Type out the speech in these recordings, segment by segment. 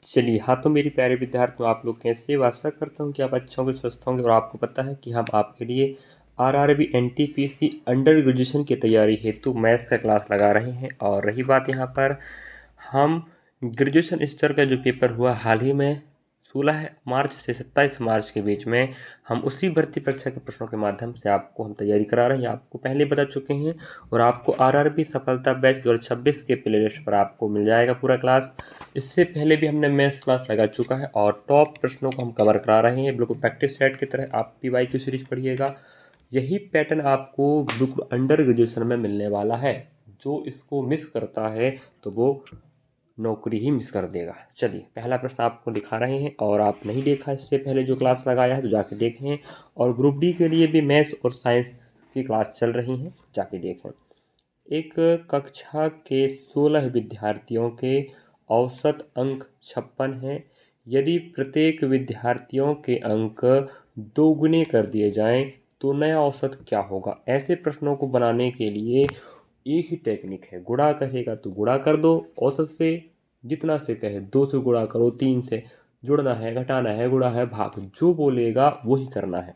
चलिए, हाँ तो मेरे प्यारे विद्यार्थियों, आप लोग कैसे हो? आशा करता हूँ कि आप अच्छे होंगे, स्वस्थ होंगे। और आपको पता है कि हम आपके लिए आरआरबी एनटीपीसी अंडर ग्रेजुएशन की तैयारी हेतु मैथ्स का क्लास लगा रहे हैं। और रही बात यहाँ पर, हम ग्रेजुएशन स्तर का जो पेपर हुआ हाल ही में 16 मार्च से 27 मार्च के बीच में, हम उसी भर्ती परीक्षा के प्रश्नों के माध्यम से आपको हम तैयारी करा रहे हैं। आपको पहले बता चुके हैं और आपको आरआरबी सफलता बैच 2026 के प्ले लिस्ट पर आपको मिल जाएगा पूरा क्लास। इससे पहले भी हमने मैथ्स क्लास लगा चुका है और टॉप प्रश्नों को हम कवर करा रहे हैं। बिल्कुल प्रैक्टिस सेट की तरह आप PYQ सीरीज पढ़िएगा। यही पैटर्न आपको बिल्कुल अंडर ग्रेजुएशन में मिलने वाला है। जो इसको मिस करता है तो वो नौकरी ही मिस कर देगा। चलिए, पहला प्रश्न आपको दिखा रहे हैं और आप नहीं देखा इससे पहले जो क्लास लगाया है तो जाके देखें। और ग्रुप डी के लिए भी मैथ्स और साइंस की क्लास चल रही हैं, जाके देखें। एक कक्षा के 16 विद्यार्थियों के औसत अंक 56 हैं। यदि प्रत्येक विद्यार्थियों के अंक दोगुने कर दिए जाएं तो नया औसत क्या होगा? ऐसे प्रश्नों को बनाने के लिए एक ही टेक्निक है, गुणा कहेगा तो गुणा कर दो औसत से, जितना से कहे 2 से गुणा करो, 3 से, जुड़ना है, घटाना है, गुणा है, भाग, जो बोलेगा वही करना है।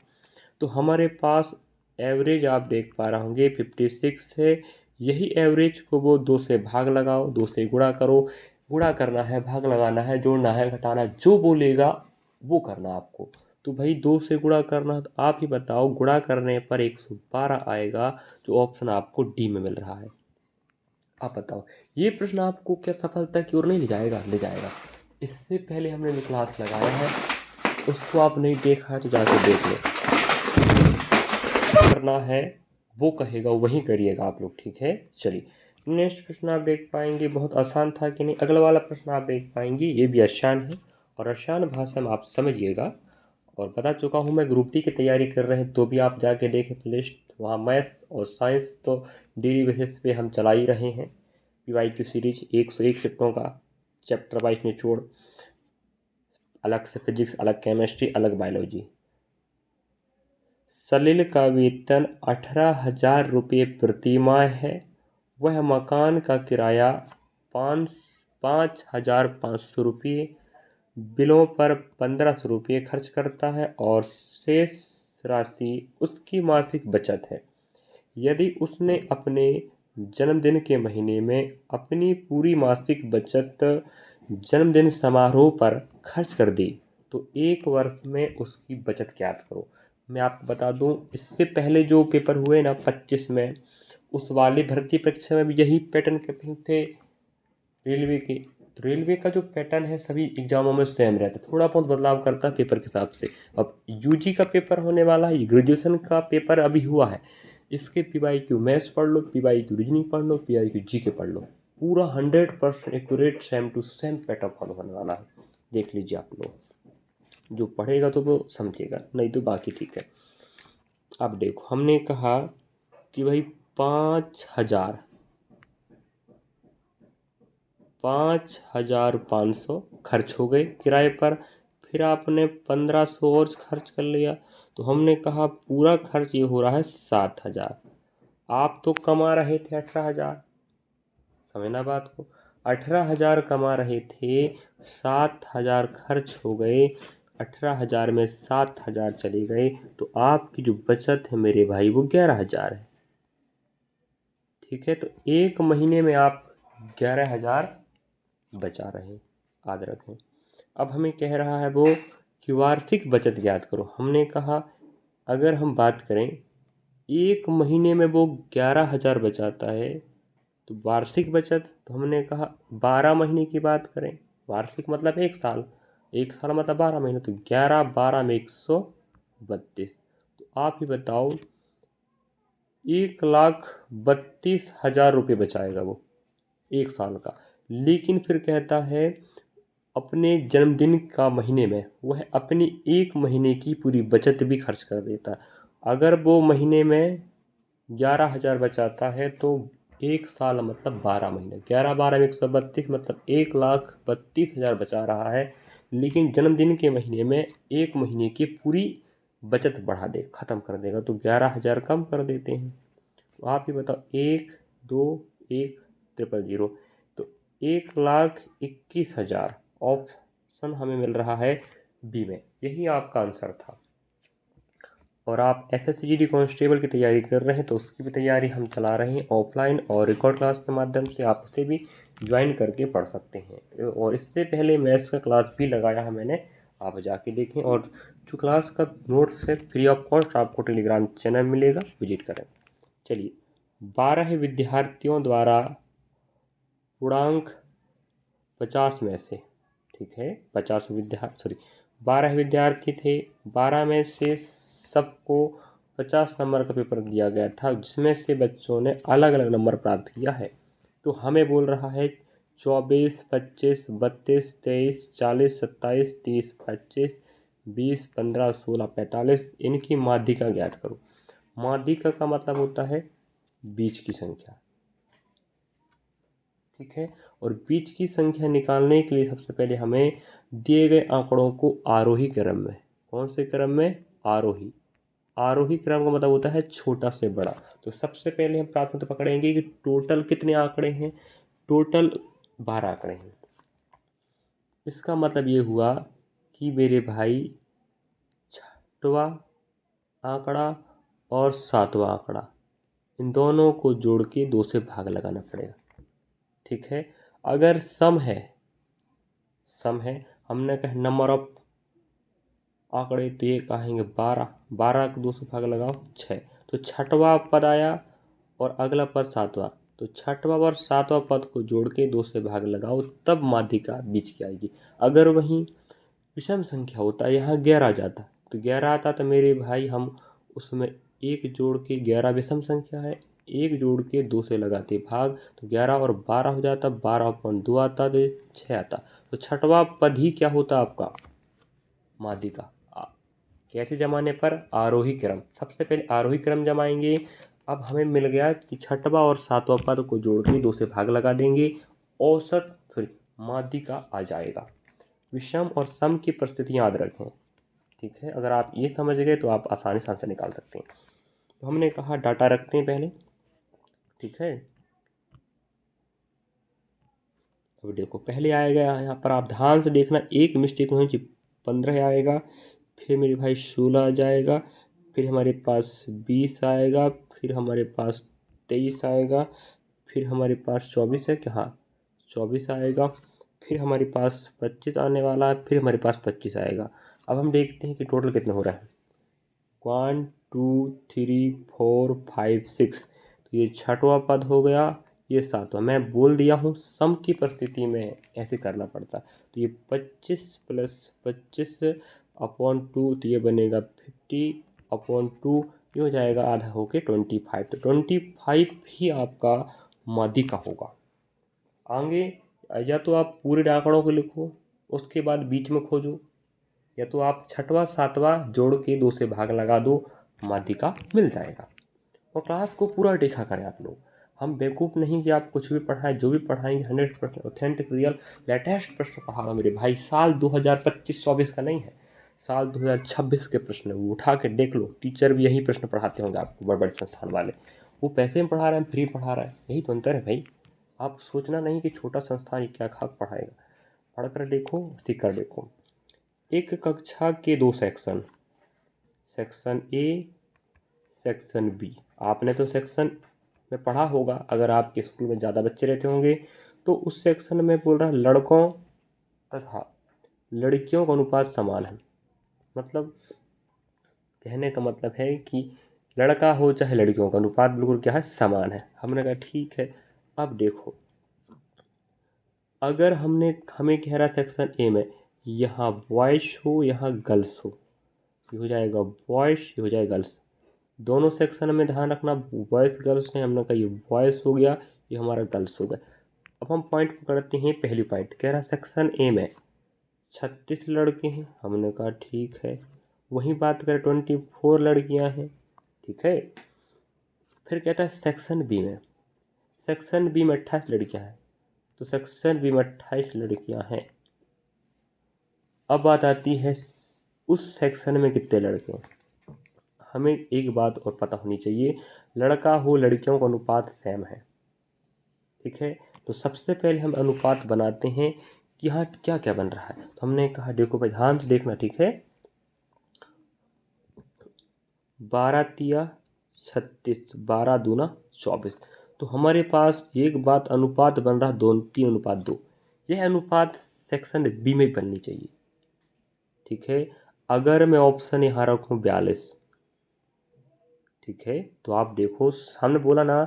तो हमारे पास एवरेज आप देख पा रहे होंगे 56 है। यही एवरेज को वो 2 से भाग लगाओ, 2 से गुणा करो, गुणा करना है, भाग लगाना है, जोड़ना है, घटाना है, जो बोलेगा वो करना आपको। तो भाई 2 से गुणा करना, तो आप ही बताओ गुणा करने पर 112 आएगा, जो ऑप्शन आपको डी में मिल रहा है। आप बताओ, ये प्रश्न आपको क्या सफलता की ओर नहीं ले जाएगा? ले जाएगा। इससे पहले हमने जो क्लास लगाया है उसको आप नहीं देखा है तो जाके देख लो। करना है वो कहेगा वही करिएगा आप लोग, ठीक है। चलिए, नेक्स्ट प्रश्न आप देख पाएंगे, बहुत आसान था कि नहीं? अगला वाला प्रश्न आप देख पाएंगे, ये भी आसान है और आसान भाषा में आप समझिएगा। और बता चुका हूँ मैं, ग्रुप डी की तैयारी कर रहे हैं तो भी आप जाके देखें प्लेलिस्ट, वहाँ मैथ्स और साइंस तो डेली बेसिस पे हम चला ही रहे हैं। PYQ सीरीज 101 चैप्टरों का, चैप्टर वाइज निचोड़, अलग से फिजिक्स, अलग केमिस्ट्री, अलग बायोलॉजी। सलील का वेतन 18,000 रुपये प्रति माह है। वह मकान का किराया 5,500 रुपये, बिलों पर 1,500 रुपये खर्च करता है और शेष राशि उसकी मासिक बचत है। यदि उसने अपने जन्मदिन के महीने में अपनी पूरी मासिक बचत जन्मदिन समारोह पर खर्च कर दी तो एक वर्ष में उसकी बचत ज्ञात करो। मैं आपको बता दूं, इससे पहले जो पेपर हुए ना 25 में, उस वाली भर्ती परीक्षा में भी यही पैटर्न के प्रश्न थे रेलवे के। तो रेलवे का जो पैटर्न है सभी एग्जामों में सेम रहता है, थोड़ा बहुत बदलाव करता है पेपर के हिसाब से। अब यूजी का पेपर होने वाला है, ग्रेजुएशन का पेपर अभी हुआ है, इसके PYQ मैथ्स पढ़ लो, PYQ रीजनिंग पढ़ लो, PYQ GK पढ़ लो, पूरा 100% accurate same to same pattern follow होने वाला है। देख लीजिए आप लोग, जो पढ़ेगा तो वो समझेगा, नहीं तो बाकी ठीक है। अब देखो, हमने कहा कि भाई 5,500 खर्च हो गए किराए पर, फिर आपने 1,500 और खर्च कर लिया, तो हमने कहा पूरा खर्च ये हो रहा है 7,000। आप तो कमा रहे थे 18,000, समझना बात को, 18,000 कमा रहे थे, 7,000 खर्च हो गए, 18,000 में 7,000 चले गए, तो आपकी जो बचत है मेरे भाई वो 11,000 है। ठीक है, तो एक महीने में आप 11,000 बचा रहे हैं, याद रखें। अब हमें कह रहा है वो कि वार्षिक बचत ज्ञात करो। हमने कहा अगर हम बात करें एक महीने में वो 11,000 बचाता है तो वार्षिक बचत, तो हमने कहा 12 महीने की बात करें, वार्षिक मतलब एक साल, एक साल मतलब 12 महीने, तो 11 12 में 132। तो आप ही बताओ, 1,32,000 रुपये बचाएगा वो एक साल का। लेकिन फिर कहता है अपने जन्मदिन का महीने में वह अपनी एक महीने की पूरी बचत भी खर्च कर देता है। अगर वो महीने में 11,000 बचाता है तो एक साल मतलब 12 महीने, 11 12 में 132 मतलब 1,32,000 बचा रहा है। लेकिन जन्मदिन के महीने में एक महीने की पूरी बचत बढ़ा दे, ख़त्म कर देगा, तो 11,000 कम कर देते हैं। तो आप ही बताओ, 1 2 1 0 0, तो 1,21,000 ऑफ ऑप्शन हमें मिल रहा है बी में, यही आपका आंसर था। और आप SSC GD कांस्टेबल की तैयारी कर रहे हैं तो उसकी भी तैयारी हम चला रहे हैं ऑफलाइन और रिकॉर्ड क्लास के माध्यम से, आप उसे भी ज्वाइन करके पढ़ सकते हैं। और इससे पहले मैथ्स का क्लास भी लगाया है मैंने, आप जाके देखें। और जो क्लास का नोट्स है फ्री ऑफ कॉस्ट आपको टेलीग्राम चैनल मिलेगा, विजिट करें। चलिए, 12 विद्यार्थियों द्वारा पूर्णांक 50 में से, ठीक है, 12 विद्यार्थी थे, 12 में से सबको 50 नंबर का पेपर दिया गया था, जिसमें से बच्चों ने अलग अलग नंबर प्राप्त किया है। तो हमें बोल रहा है 24, 25, 32, 23, 40, 27, 30, 25, 20, 15, 16, 45 इनकी माध्यिका ज्ञात करो। माध्यिका का मतलब होता है बीच की संख्या, ठीक है। और बीच की संख्या निकालने के लिए सबसे पहले हमें दिए गए आंकड़ों को आरोही क्रम में, कौन से क्रम में, आरोही क्रम का मतलब होता है छोटा से बड़ा। तो सबसे पहले हम प्राथमिकता पकड़ेंगे कि टोटल कितने आंकड़े हैं, टोटल 12 आंकड़े हैं। इसका मतलब ये हुआ कि मेरे भाई 6वां आंकड़ा और 7वां आंकड़ा, इन दोनों को जोड़ के 2 से भाग लगाना पड़ेगा, ठीक है। अगर सम है, हमने कहा नंबर ऑफ आंकड़े, तो ये कहेंगे 12 को 2 से भाग लगाओ 6, तो 6वां पद आया और अगला पद 7वां, तो 6वां और 7वां पद को जोड़ के 2 से भाग लगाओ, तब माध्यिका बीच की आएगी। अगर वहीं विषम संख्या होता, यहाँ 11 आ जाता, तो 11 आता तो मेरे भाई हम उसमें 1 जोड़ के, 11 विषम संख्या है, 1 जोड़ के 2 से लगाते भाग, तो 11 और 12 हो जाता, 12/2 आता, तो 6 आता। तो 6वां पद ही क्या होता आपका, माध्यिका। कैसे जमाने पर, आरोही क्रम, सबसे पहले आरोही क्रम जमाएंगे। अब हमें मिल गया कि 6वां और 7वां पद को जोड़ के 2 से भाग लगा देंगे, माध्यिका आ जाएगा। विषम और सम की परिस्थिति याद रखें, ठीक है। अगर आप ये समझ गए तो आप आसानी से आंसर निकाल सकते हैं। तो हमने कहा डाटा रखते हैं पहले, ठीक है। अब देखो पहले आएगा, यहाँ पर आप ध्यान से देखना, एक मिस्टेक होनी चाहिए, 15 आएगा, फिर मेरे भाई 16 आ जाएगा, फिर हमारे पास 20 आएगा, फिर हमारे पास 23 आएगा, फिर हमारे पास 24 है कि, हाँ 24 आएगा, फिर हमारे पास 25 आने वाला है, फिर हमारे पास 25 आएगा। अब हम देखते हैं कि टोटल कितने हो रहा है, 1 2 3 4 5 6, तो ये 6वां पद हो गया, ये 7वां। मैं बोल दिया हूँ सम की परिस्थिति में ऐसे करना पड़ता, तो ये 25 + 25/2, तो ये बनेगा 50/2, ये हो जाएगा आधा होके 25, तो 25 ही आपका माध्यिका होगा। आगे या तो आप पूरे आंकड़ों को लिखो, उसके बाद बीच में खोजो, या तो आप 6वां 7वां जोड़ के 2 से भाग लगा दो, माध्यिका मिल जाएगा। और क्लास को पूरा देखा करें आप लोग, हम बेवकूफ़ नहीं कि आप कुछ भी पढ़ाएं, जो भी पढ़ाएंगे 100% ऑथेंटिक रियल लेटेस्ट प्रश्न पढ़ा रहा हूँ मेरे भाई। साल 2025-24 का नहीं है, साल 2026 के प्रश्न वो उठा के देख लो। टीचर भी यही प्रश्न पढ़ाते होंगे आपको, बड़े बड़े संस्थान वाले, वो पैसे में पढ़ा रहे हैं, फ्री पढ़ा रहा है, यही तो अंतर है भाई। आप सोचना नहीं कि छोटा संस्थान ये क्या खाक पढ़ाएगा, पढ़ कर देखो, सीख कर देखो। एक कक्षा के 2 section, section A, section B, आपने तो सेक्शन में पढ़ा होगा, अगर आपके स्कूल में ज़्यादा बच्चे रहते होंगे तो उस सेक्शन में बोल रहा है लड़कों तथा लड़कियों का अनुपात समान है। मतलब कहने का मतलब है कि लड़का हो चाहे लड़कियों का अनुपात बिल्कुल क्या है, समान है। हमने कहा ठीक है। अब देखो, अगर हमें कह रहा सेक्शन ए में यहाँ बॉयज़ हो यहाँ गर्ल्स हो, ये हो जाएगा बॉयज़, ये हो जाएगा गर्ल्स। दोनों सेक्शन में ध्यान रखना, बॉयज़ गर्ल्स हैं, हमने कहा ये बॉयज़ हो गया, ये हमारा गर्ल्स हो गया। अब हम पॉइंट पकड़ते हैं, पहली पॉइंट कह रहा सेक्शन ए में 36 लड़के हैं, हमने कहा ठीक है। वहीं बात करें 24 लड़कियां हैं, ठीक है। फिर कहता है सेक्शन बी में, 28 लड़कियां हैं, तो सेक्शन बी में 28 लड़कियां हैं। अब बात आती है उस सेक्शन में कितने लड़के हैं। हमें एक बात और पता होनी चाहिए, लड़का हो लड़कियों का अनुपात सेम है, ठीक है। तो सबसे पहले हम अनुपात बनाते हैं कि यहाँ क्या क्या बन रहा है। तो हमने कहा देखो भाई ध्यान से देखना, ठीक है। 12 तिया 36, 12 दूना 24। तो हमारे पास एक बात अनुपात बन रहा 3:2। यह अनुपात सेक्शन बी में बननी चाहिए, ठीक है। अगर मैं ऑप्शन यहाँ रखूँ 42, ठीक है, तो आप देखो हमने बोला ना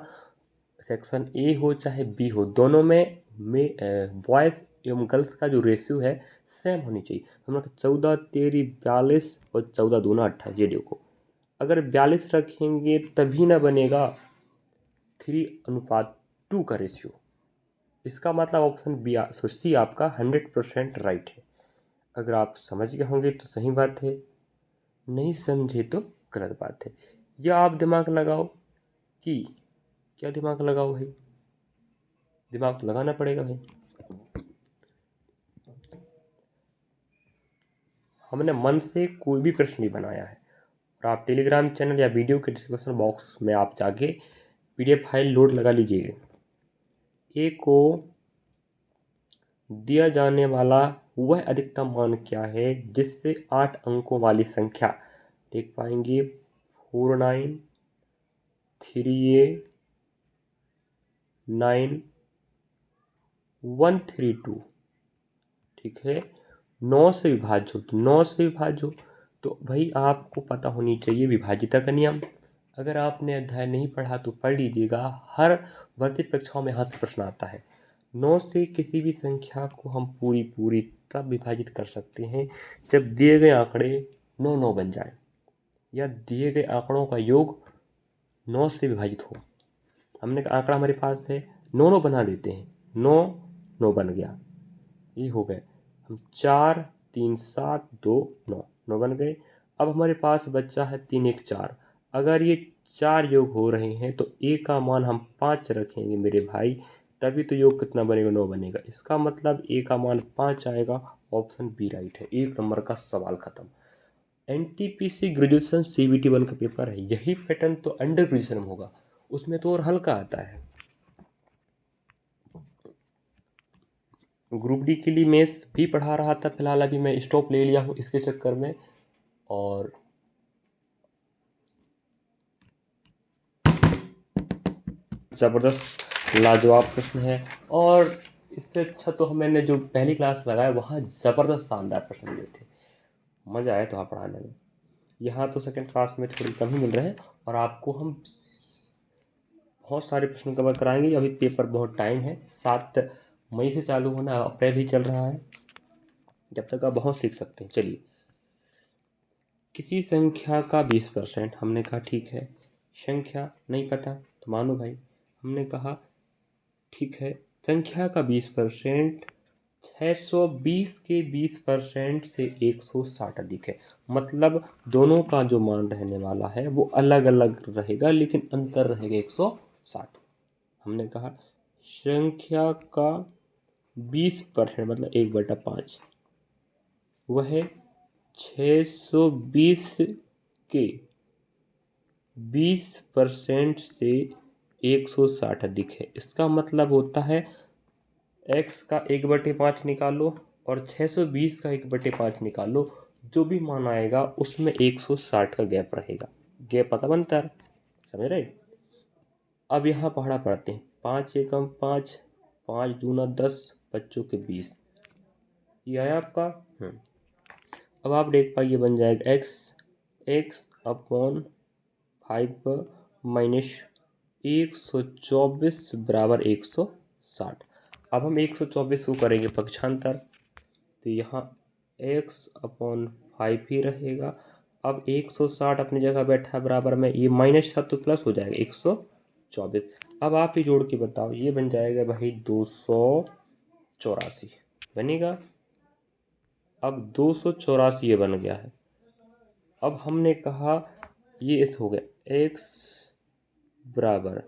सेक्शन ए हो चाहे बी हो, दोनों में बॉयज़ एवं गर्ल्स का जो रेशियो है सेम होनी चाहिए। हमने 14 तेरी 42 और 14 दूना 28। ये देखो अगर 42 रखेंगे तभी ना बनेगा 3:2 का रेशियो। इसका मतलब ऑप्शन बी सी आपका 100% राइट है। अगर आप समझ गए होंगे तो सही बात है, नहीं समझे तो गलत बात है। या आप दिमाग लगाओ कि क्या दिमाग लगाओ भाई, दिमाग तो लगाना पड़ेगा भाई। हमने मन से कोई भी प्रश्न नहीं बनाया है, और आप टेलीग्राम चैनल या वीडियो के डिस्क्रिप्शन बॉक्स में आप जाके PDF फाइल लोड लगा लीजिएगा। ए को दिया जाने वाला वह अधिकतम मान क्या है जिससे 8 अंकों वाली संख्या देख पाएंगे 49 3A 9 132, ठीक है। 9 से विभाज्य हो तो 9 से विभाज्य हो तो भाई आपको पता होनी चाहिए विभाज्यता का नियम। अगर आपने अध्याय नहीं पढ़ा तो पढ़ लीजिएगा, हर वर्तित परीक्षाओं में यहाँ से प्रश्न आता है। 9 से किसी भी संख्या को हम पूरी पूरी तब विभाजित कर सकते हैं जब दिए गए आंकड़े 9 9 बन जाए, या दिए गए आंकड़ों का योग 9 से विभाजित हो। हमने कहा आंकड़ा हमारे पास है 9 9 बना देते हैं, 9 9 बन गया, ये हो गए। हम 4 3 7 2 9 9 बन गए। अब हमारे पास बच्चा है 3 1 4। अगर ये 4 योग हो रहे हैं तो ए का मान हम 5 रखेंगे मेरे भाई, तभी तो योग कितना बनेगा 9 बनेगा। इसका मतलब ए का मान 5 आएगा। ऑप्शन बी राइट है। 1 नंबर का सवाल खत्म। NTPC ग्रेजुएशन CBT 1 का पेपर है, यही पैटर्न तो अंडर ग्रेजुएशन में होगा, उसमें तो और हल्का आता है। ग्रुप डी के लिए मेंस भी पढ़ा रहा था, फिलहाल अभी मैं स्टॉप ले लिया हूँ इसके चक्कर में। और ज़बरदस्त लाजवाब प्रश्न है, और इससे अच्छा तो मैंने जो पहली क्लास लगाया वहाँ ज़बरदस्त शानदार प्रश्न दिए थे, मज़ा आया तो वहाँ पढ़ाने में। यहाँ तो सेकंड क्लास में थोड़ी कम ही मिल रहे हैं, और आपको हम बहुत सारे प्रश्न कवर कराएंगे। अभी पेपर बहुत टाइम है, 7 मई से चालू होना, अप्रैल ही चल रहा है, जब तक आप बहुत सीख सकते हैं। चलिए, किसी संख्या का 20%, हमने कहा ठीक है। संख्या नहीं पता तो मानो भाई, हमने कहा ठीक है। संख्या का 20% 620 के 20% से 160 अधिक है, मतलब दोनों का जो मान रहने वाला है वो अलग अलग रहेगा लेकिन अंतर रहेगा 160। हमने कहा संख्या का 20% मतलब 1/5, वह 620 के 20% से 160 अधिक है। इसका मतलब होता है x का 1/5 निकालो और 620 का 1/5 निकालो, जो भी मान आएगा उसमें 160 का गैप रहेगा। गैप पता बनता है, समझ रहे। अब यहाँ पढ़ा पढ़ते हैं। 5 एकम 5, 5 दूना 10, बच्चों के 20, ये आया आपका। अब आप देख पाइए बन जाएगा x अपॉन 5 माइनस 124 बराबर 160। अब हम 124 को करेंगे पक्षांतर, तो यहाँ x अपॉन 5 ही रहेगा। अब 160 अपनी जगह बैठा बराबर में, ये माइनस था तो प्लस हो जाएगा 124। अब आप ही जोड़ के बताओ, ये बन जाएगा भाई 284 बनेगा। अब 284 ये बन गया है। अब हमने कहा ये इस हो गया x बराबर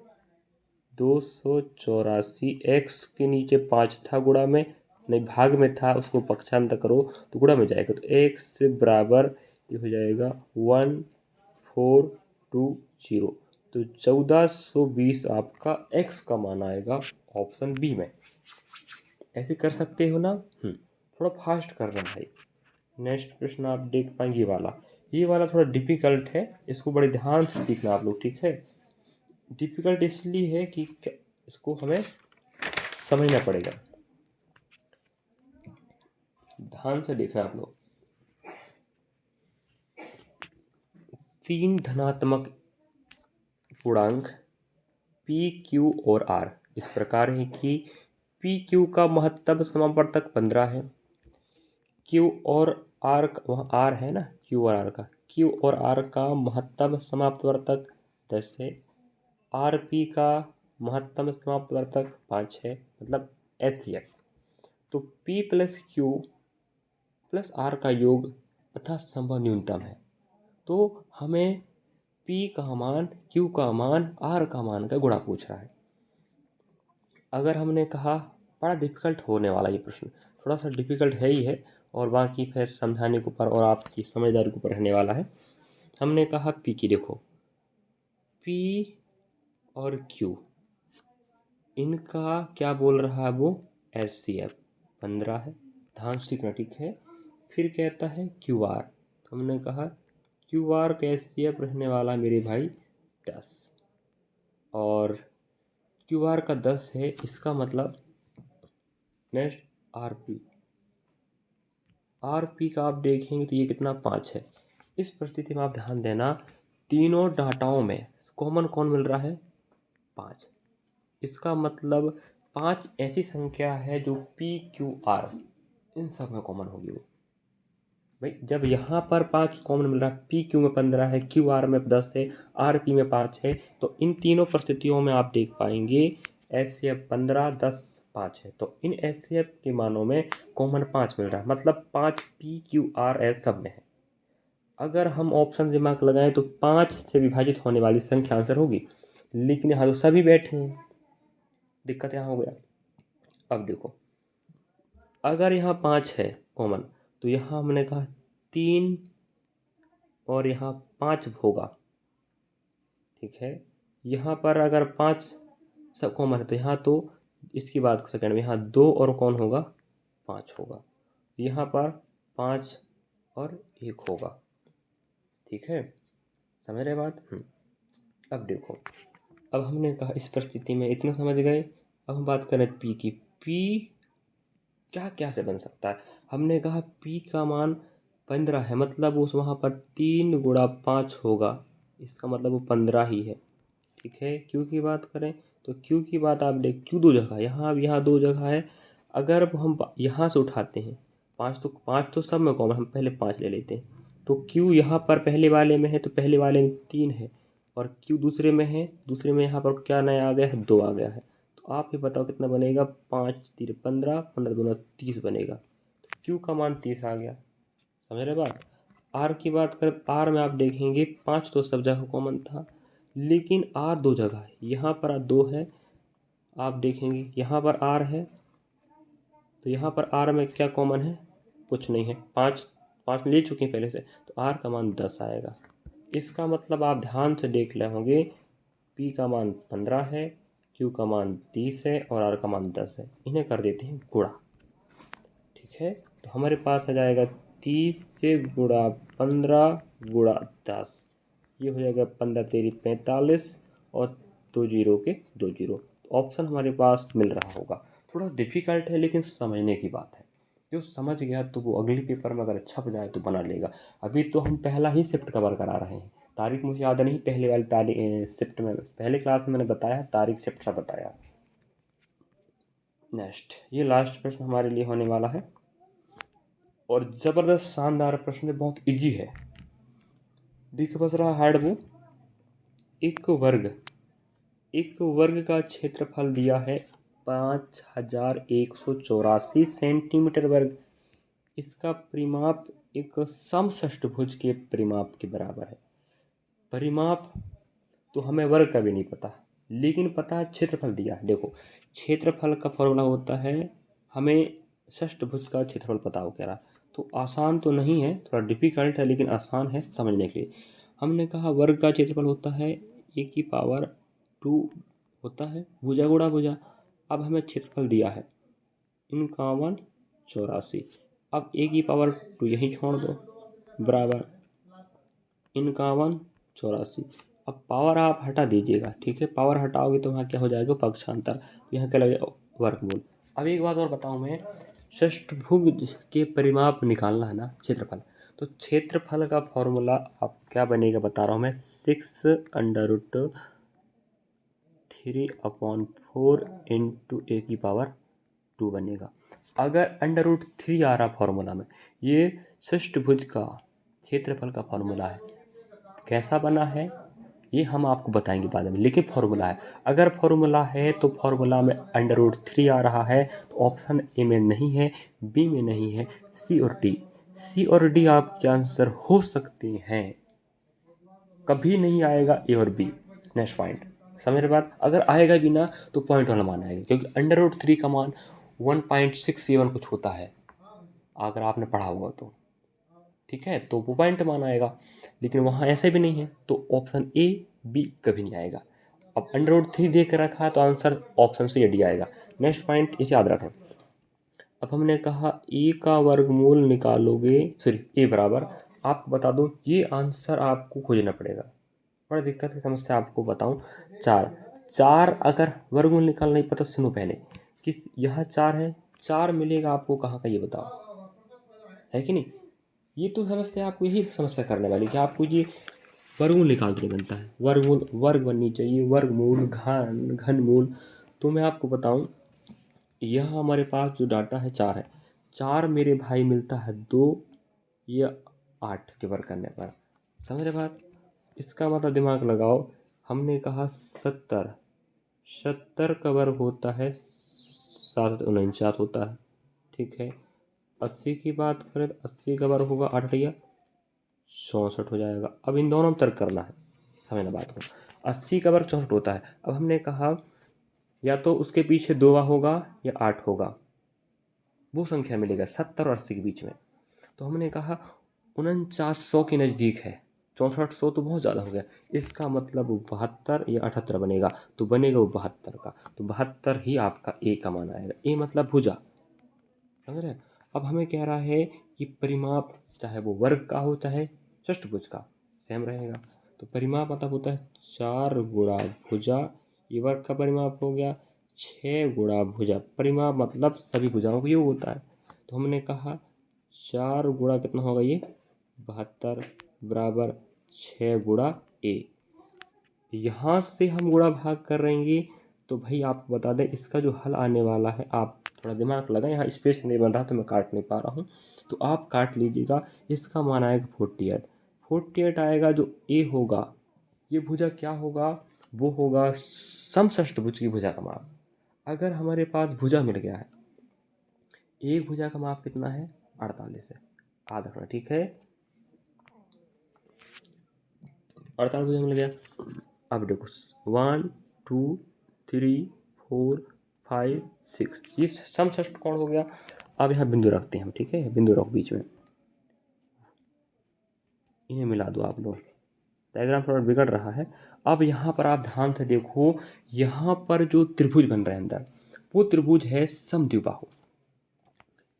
284, x के नीचे 5 था गुणा में, नहीं भाग में था, उसको पक्षांतर करो तो गुणा में जाएगा, तो x बराबर ये हो जाएगा 1420। तो 1420 आपका x का मान आएगा ऑप्शन बी में। ऐसे कर सकते हो ना। थोड़ा फास्ट करना भाई। नेक्स्ट प्रश्न आप देख पाएंगे ये वाला थोड़ा डिफ़िकल्ट है, इसको बड़े ध्यान से सीखना आप लोग, ठीक है। डिफ़िकल्ट इसलिए है कि इसको हमें समझना पड़ेगा, ध्यान से देखना आप लोग। 3 धनात्मक पूर्णांक पी, क्यू और आर इस प्रकार है कि पी क्यू का महत्तम समापवर्तक 15 है, क्यू और आर वहाँ आर है ना, क्यू और आर का, क्यू और आर का महत्तम समापवर्तक 10 है, आर पी का महत्तम समापवर्तक 5 है, मतलब HCF। तो P plus q plus r का योग अर्थात संभव न्यूनतम है। तो हमें P का मान, Q का मान, R का मान का गुणा पूछ रहा है। अगर हमने कहा, बड़ा डिफ़िकल्ट होने वाला ये प्रश्न, थोड़ा सा डिफ़िकल्ट है ही है, और बाकी फिर समझाने के ऊपर और आपकी समझदारी के ऊपर रहने वाला है। हमने कहा P की, देखो P और Q इनका क्या बोल रहा है वो, HCF 15 है, ध्यान से सीखना, ठीक है। फिर कहता है QR, तो हमने कहा QR का HCF रहने वाला मेरे भाई 10, और QR का 10 है, इसका मतलब नेक्स्ट RP का आप देखेंगे तो ये कितना, 5 है। इस परिस्थिति में आप ध्यान देना, तीनों डाटाओं में कॉमन कौन मिल रहा है, 5। इसका मतलब 5 ऐसी संख्या है जो PQR इन सब में कॉमन होगी वो। भाई जब यहाँ पर 5 कॉमन मिल रहा है, PQ में 15 है, QR में 10 है, RP में 5 है, तो इन तीनों परिस्थितियों में आप देख पाएंगे HCF 15, 10, 5 है। तो इन HCF के मानों में कॉमन 5 मिल रहा है, मतलब 5 PQRS सब में है। अगर हम ऑप्शन दिमाग लगाएं तो 5 से विभाजित होने वाली संख्या आंसर होगी, लेकिन यहाँ तो सभी बैठे हैं, दिक्कत यहाँ हो गया। अब देखो, अगर यहाँ 5 है कॉमन, तो यहाँ हमने कहा 3 और यहाँ 5 होगा, ठीक है। यहाँ पर अगर 5 सब कॉमन है तो यहाँ तो इसकी बात सेकेंड में, यहाँ 2 और कौन होगा, 5 होगा। यहाँ पर 5 और 1 होगा, ठीक है, समझ रहे बात। अब देखो, अब हमने कहा इस परिस्थिति में इतना समझ गए। अब हम बात करें P की। P क्या क्या से बन सकता है, हमने कहा P का मान 15 है, मतलब उस वहाँ पर 3 गुणा 5 होगा, इसका मतलब वो 15 ही है, ठीक है। Q की बात करें तो Q की बात आप देख, Q 2 जगह, यहाँ 2 जगह है। अगर हम यहाँ से उठाते हैं 5 तो सब में कॉमन, हम पहले 5 ले लेते हैं, तो Q यहाँ पर पहले वाले में है, तो पहले वाले में 3 है, और Q दूसरे में है, दूसरे में यहाँ पर क्या नया आ गया है, 2 आ गया है। तो आप ही बताओ कितना बनेगा, 5 3 15, 15 दूना 30 बनेगा। तो Q का मान 30 आ गया, समझ रहे बात। R की बात करें, R में आप देखेंगे 5 तो सब जगह कॉमन था, लेकिन R 2 जगह है, यहाँ पर 2 है, आप देखेंगे यहाँ पर R है, तो यहाँ पर R में क्या कॉमन है, कुछ नहीं है, 5 ले चुके हैं पहले से, तो R का मान 10 आएगा। इसका मतलब आप ध्यान से देख ले होंगे, P का मान 15 है, Q का मान 30 है, और R का मान 10 है। इन्हें कर देते हैं गुणा, ठीक है। तो हमारे पास आ जाएगा 30 से गुणा 15 गुणा 10, ये हो जाएगा 15 तेरी 45, और 2 जीरो के 2 जीरो। तो ऑप्शन हमारे पास मिल रहा होगा। थोड़ा डिफ़िकल्ट है, लेकिन समझने की बात है, जो समझ गया तो वो अगले पेपर में अगर छप जाए तो बना लेगा। अभी तो हम पहला ही शिफ्ट कवर करा रहे हैं, तारीख मुझे याद नहीं, पहले वाली तारीख शिफ्ट में पहले क्लास में मैंने बताया, तारीख शिफ्ट का बताया। नेक्स्ट, ये लास्ट प्रश्न हमारे लिए होने वाला है, और ज़बरदस्त शानदार प्रश्न है, बहुत इजी है। दिख बस रहा हार्ड वो, एक वर्ग का क्षेत्रफल दिया है 5184 सेंटीमीटर वर्ग। इसका परिमाप एक समषष्ठभुज के परिमाप के बराबर है। परिमाप तो हमें वर्ग का भी नहीं पता, लेकिन पता है क्षेत्रफल दिया है। देखो, क्षेत्रफल का फॉर्मूला होता है, हमें षष्ठभुज का क्षेत्रफल पता हो क्या रहा, तो आसान तो नहीं है, थोड़ा डिफिकल्ट है, लेकिन आसान है समझने के लिए। हमने कहा वर्ग का क्षेत्रफल होता है a⁴ होता है भुजा गुणा भुजा। अब हमें क्षेत्रफल दिया है, 51 84। अब a की पावर 2 यहीं छोड़ दो बराबर 51 84। अब पावर आप हटा दीजिएगा, ठीक है। पावर हटाओगे तो वहाँ क्या हो जाएगा, पक्षांतर, यहाँ क्या लगेगा, वर्गमूल। अब एक बात और बताऊँ मैं, षष्ठभुज के परिमाप निकालना है ना, क्षेत्रफल। तो क्षेत्रफल का फॉर्मूला आप क्या बनेगा बता रहा हूँ मैं, 6√3/4 इंटू ए की पावर 2 बनेगा। अगर √3 आ रहा फॉर्मूला में, ये षष्ठभुज का क्षेत्रफल का फॉर्मूला है। कैसा बना है ये हम आपको बताएंगे बाद में, लेकिन फॉर्मूला है। अगर फॉर्मूला है तो फॉर्मूला में √3 आ रहा है, तो ऑप्शन ए में नहीं है, बी में नहीं है, सी और डी। सी और डी आपके आंसर हो सकते हैं, कभी नहीं आएगा ए और बी। नेक्स्ट पॉइंट, समझ रहे बात। अगर आएगा भी ना तो पॉइंट वाला मान आएगा, क्योंकि √3 का मान 1.67 कुछ होता है, अगर आपने पढ़ा होगा तो, ठीक है, तो वो पॉइंट मान आएगा। लेकिन वहाँ ऐसे भी नहीं है, तो ऑप्शन ए बी कभी नहीं आएगा। अब √3 दे कर रखा है तो आंसर ऑप्शन से डी आएगा। नेक्स्ट पॉइंट इसे याद रखें। अब हमने कहा ए का वर्गमूल निकालोगे, सॉरी ए बराबर, आपको बता दूं ये आंसर आपको खोजना पड़ेगा, बड़ा दिक्कत की समस्या आपको बताऊं। 4 अगर वर्गमूल निकालना नहीं पता, सुनो पहले, किस यहाँ 4 है, 4 मिलेगा आपको कहाँ का ये बताओ, है कि नहीं। ये तो समस्या आपको यही समस्या करने वाली कि आपको ये वर्गमूल निकालते नहीं बनता है। वर्गमूल वर्ग बननी चाहिए, वर्गमूल, घन, घनमूल। तो मैं आपको बताऊं, यह हमारे पास जो डाटा है 4 है, 4 मेरे भाई मिलता है 2 या 8 के वर्ग करने पर, समझ रहे बात। इसका मतलब दिमाग लगाओ, हमने कहा 70 का वर्ग होता है 749 होता है, ठीक है। 80 की बात करें तो 80 का वर्ग होगा 8 या 64 हो जाएगा। अब इन दोनों में तर्क करना है, समझना बात को। 80 का वर्ग 64 होता है। अब हमने कहा या तो उसके पीछे 2 होगा या 8 होगा, वो संख्या मिलेगा 70 और 80 के बीच में। तो हमने कहा 4900 के नज़दीक है, 6400 तो बहुत ज़्यादा हो गया। इसका मतलब 72 या 78 बनेगा, तो बनेगा वो 72 का। तो 72 ही आपका ए का मान आएगा। ए मतलब भुजा, समझ रहे। अब हमें कह रहा है कि परिमाप, चाहे वो वर्ग का हो चाहे षष्ठभुज का, सेम रहेगा। तो परिमाप मतलब होता है 4 गुणा भुजा, ये वर्ग का परिमाप हो गया, 6 गुणा भुजा। परिमाप मतलब सभी भुजाओं का योग होता है। तो हमने कहा 4 गुणा कितना होगा ये 72 बराबर 6 गुणा ए। यहाँ से हम गुणा भाग कर रहेंगे, तो भाई आपको बता दें इसका जो हल आने वाला है, आप थोड़ा दिमाग लगाएं। यहाँ स्पेस नहीं बन रहा तो मैं काट नहीं पा रहा हूँ, तो आप काट लीजिएगा। इसका मान आएगा 48। 48 आएगा, जो ए होगा ये भुजा क्या होगा, वो होगा समषष्ठभुज की भुजा का माप। अगर हमारे पास भुजा मिल गया है, एक भुजा का माप कितना है 48 है, याद रखना, ठीक है। 48 भुजा मिल गया। अब देखो 1 2 3 4 5 6, ये समषष्ठ कोण हो गया। अब यहाँ बिंदु रखते हैं हम, ठीक है, बिंदु रखो बीच में, इन्हें मिला दो आप लोग। डायग्राम थोड़ा बिगड़ रहा है। अब यहाँ पर आप ध्यान से देखो, यहाँ पर जो त्रिभुज बन रहे हैं अंदर, वो त्रिभुज है समद्विबाहु।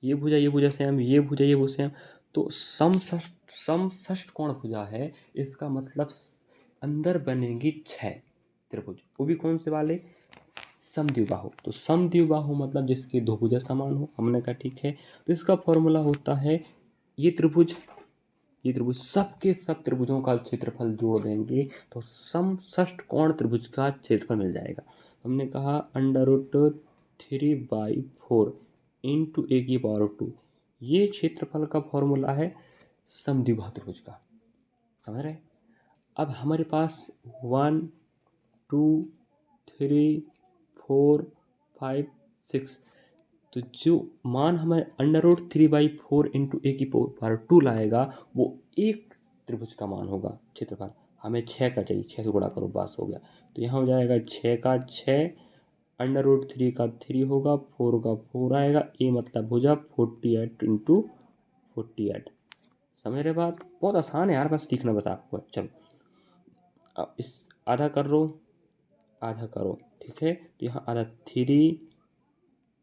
ये भुजा ये भुजा सेम, ये भुजा ये भुजा सेम, तो समषष्ठ कोण भुजा है। इसका मतलब अंदर बनेंगी 6 त्रिभुज, वो भी कौन से वाले, समद्विबाहु। तो समद्विबाहु मतलब जिसके दो भुजा समान हो, हमने कहा ठीक है। तो इसका फॉर्मूला होता है, ये त्रिभुज सबके सब त्रिभुजों का क्षेत्रफल जोड़ देंगे तो समषष्ठ कोण त्रिभुज का क्षेत्रफल मिल जाएगा। हमने कहा √3/4 इंटू ए की पावर 2, ये क्षेत्रफल का फॉर्मूला है समद्विबाहु त्रिभुज का, समझ रहे। अब हमारे पास 1 2 3 4 5 6, तो जो मान हमें √3/4 इंटू ए की पावर 2 लाएगा, वो एक त्रिभुज का मान होगा क्षेत्रफल। हमें 6 का चाहिए, 6 से गुणा करो, बस हो गया। तो यहाँ हो जाएगा 6 का 6, √3 का 3 होगा, 4 का 4 आएगा, ए मतलब भुजा 48 इंटू 48। समझ रहे बात, बहुत आसान है यार, बस सीखना बता आपको। चलो अब इस आधा कर लो, आधा करो, ठीक है। तो यहाँ आधा 3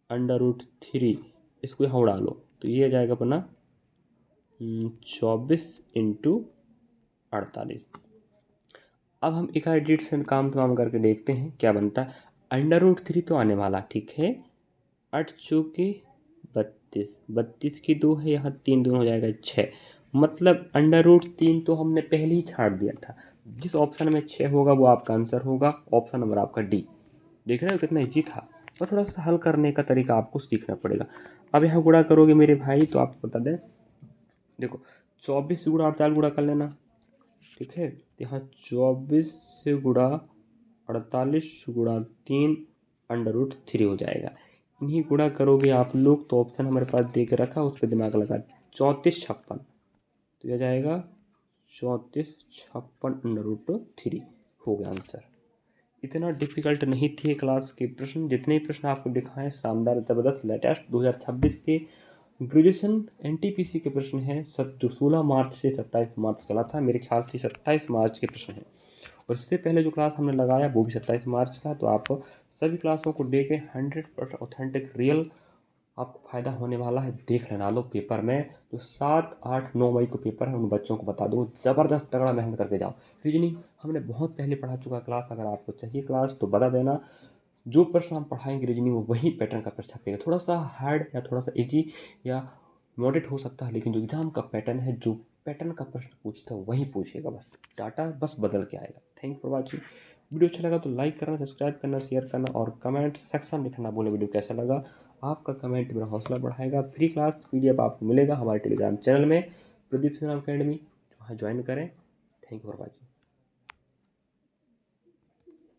√3, इसको यहाँ उड़ा लो तो ये आ जाएगा अपना 24 × 48। अब हम एक एडिशन काम तमाम करके देखते हैं क्या बनता है। √3 तो आने वाला, ठीक है। 8 चौके 32, 32 की 2 है, यहाँ 3 दूनी हो जाएगा 6, मतलब √3 तो हमने पहले ही छाड़ दिया था। जिस ऑप्शन में 6 होगा वो आपका आंसर होगा, ऑप्शन नंबर आपका डी। देख रहे हो कितना ईजी था, और थोड़ा सा हल करने का तरीका आपको सीखना पड़ेगा। अब यहाँ गुणा करोगे मेरे भाई तो आपको बता दें, देखो 24 से गुणा 48 गुणा कर लेना, ठीक है। तो यहाँ 24 से गुणा 48 गुणा 3 √3 हो जाएगा। इन्हीं गुणा करोगे आप लोग तो ऑप्शन हमारे पास दे के रखा, उस पर दिमाग लगा 34 56, तो यह जाएगा 34 56 √3 हो गया आंसर। इतना डिफिकल्ट नहीं थे क्लास के प्रश्न, जितने प्रश्न आपको दिखाएं शानदार ज़बरदस्त लेटेस्ट 2026 के ग्रेजुएशन एनटीपीसी के प्रश्न हैं। जो 16 मार्च से 27 मार्च चला था, मेरे ख्याल से 27 मार्च के प्रश्न हैं। और इससे पहले जो क्लास हमने लगाया वो भी 27 मार्च का। तो आप सभी क्लासों को दे के 100% ऑथेंटिक रियल आपको फ़ायदा होने वाला है। देख लेना लो पेपर में जो 7, 8, 9 मई को पेपर है, उन बच्चों को बता दो ज़बरदस्त तगड़ा मेहनत करके जाओ। रीजनिंग हमने बहुत पहले पढ़ा चुका क्लास, अगर आपको चाहिए क्लास तो बता देना। जो प्रश्न हम पढ़ाएंगे रीजनिंग में वही पैटर्न का प्रश्न छपेगा, थोड़ा सा हार्ड या थोड़ा सा इजी या मॉडरेट हो सकता है, लेकिन जो एग्जाम का पैटर्न है, जो पैटर्न का प्रश्न पूछता है वही पूछेगा, बस डाटा बस बदल के आएगा। Thank for watching. वीडियो अच्छा लगा तो लाइक करना, सब्सक्राइब करना, शेयर करना और कमेंट सेक्शन में लिखना बोले वीडियो कैसा लगा। आपका कमेंट मेरा हौसला बढ़ाएगा। फ्री क्लास PDF आपको मिलेगा हमारे टेलीग्राम चैनल में, प्रदीप सिन्हा अकेडमी, वहाँ ज्वाइन करें। Thank you for watching.